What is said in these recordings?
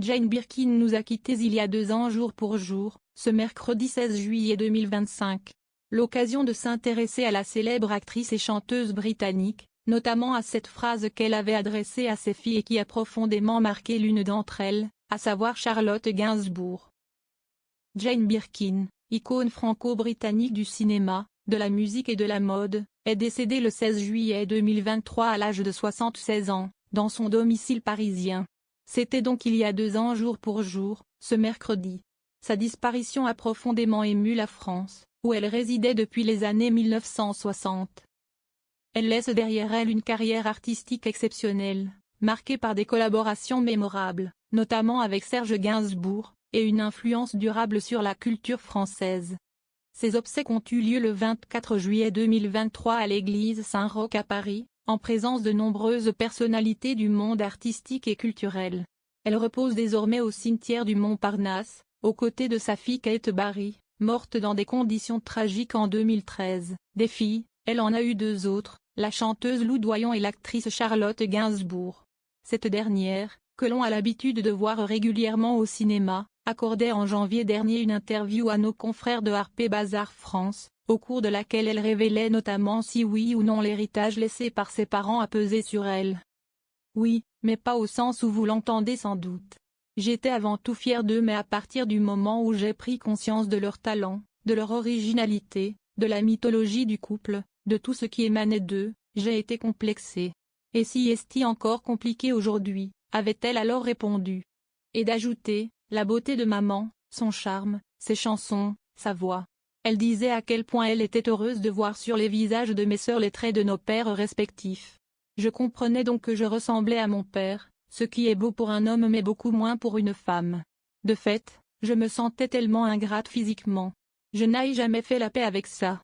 Jane Birkin nous a quittés il y a 2 ans jour pour jour, ce mercredi 16 juillet 2025. L'occasion de s'intéresser à la célèbre actrice et chanteuse britannique, notamment à cette phrase qu'elle avait adressée à ses filles et qui a profondément marqué l'une d'entre elles, à savoir Charlotte Gainsbourg. Jane Birkin, icône franco-britannique du cinéma, de la musique et de la mode, est décédée le 16 juillet 2023 à l'âge de 76 ans, dans son domicile parisien. C'était donc il y a 2 ans jour pour jour, ce mercredi. Sa disparition a profondément ému la France, où elle résidait depuis les années 1960. Elle laisse derrière elle une carrière artistique exceptionnelle, marquée par des collaborations mémorables, notamment avec Serge Gainsbourg, et une influence durable sur la culture française. Ses obsèques ont eu lieu le 24 juillet 2023 à l'église Saint-Roch à Paris, en présence de nombreuses personnalités du monde artistique et culturel. Elle repose désormais au cimetière du Montparnasse, aux côtés de sa fille Kate Barry, morte dans des conditions tragiques en 2013. Des filles, elle en a eu 2 autres, la chanteuse Lou Doyon et l'actrice Charlotte Gainsbourg. Cette dernière, que l'on a l'habitude de voir régulièrement au cinéma, accordait en janvier dernier une interview à nos confrères de Harper Bazaar France, au cours de laquelle elle révélait notamment si oui ou non l'héritage laissé par ses parents a pesé sur elle. Oui, mais pas au sens où vous l'entendez sans doute. J'étais avant tout fière d'eux, mais à partir du moment où j'ai pris conscience de leur talent, de leur originalité, de la mythologie du couple, de tout ce qui émanait d'eux, j'ai été complexée. Et si est-il encore compliqué aujourd'hui, avait-elle alors répondu. Et d'ajouter, la beauté de maman, son charme, ses chansons, sa voix. Elle disait à quel point elle était heureuse de voir sur les visages de mes sœurs les traits de nos pères respectifs. Je comprenais donc que je ressemblais à mon père, ce qui est beau pour un homme mais beaucoup moins pour une femme. De fait, je me sentais tellement ingrate physiquement. Je n'ai jamais fait la paix avec ça.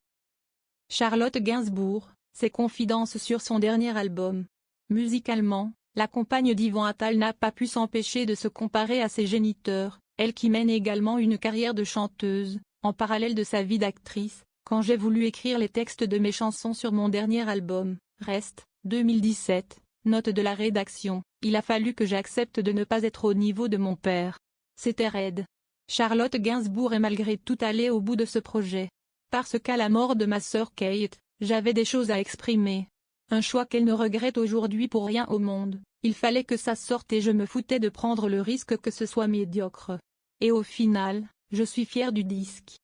Charlotte Gainsbourg, ses confidences sur son dernier album. Musicalement, la compagne d'Yvan Attal n'a pas pu s'empêcher de se comparer à ses géniteurs, elle qui mène également une carrière de chanteuse, en parallèle de sa vie d'actrice. Quand j'ai voulu écrire les textes de mes chansons sur mon dernier album, Reste, 2017, note de la rédaction, il a fallu que j'accepte de ne pas être au niveau de mon père. C'était raide. Charlotte Gainsbourg est malgré tout allée au bout de ce projet. Parce qu'à la mort de ma sœur Kate, j'avais des choses à exprimer. Un choix qu'elle ne regrette aujourd'hui pour rien au monde. Il fallait que ça sorte et je me foutais de prendre le risque que ce soit médiocre. Et au final, je suis fière du disque.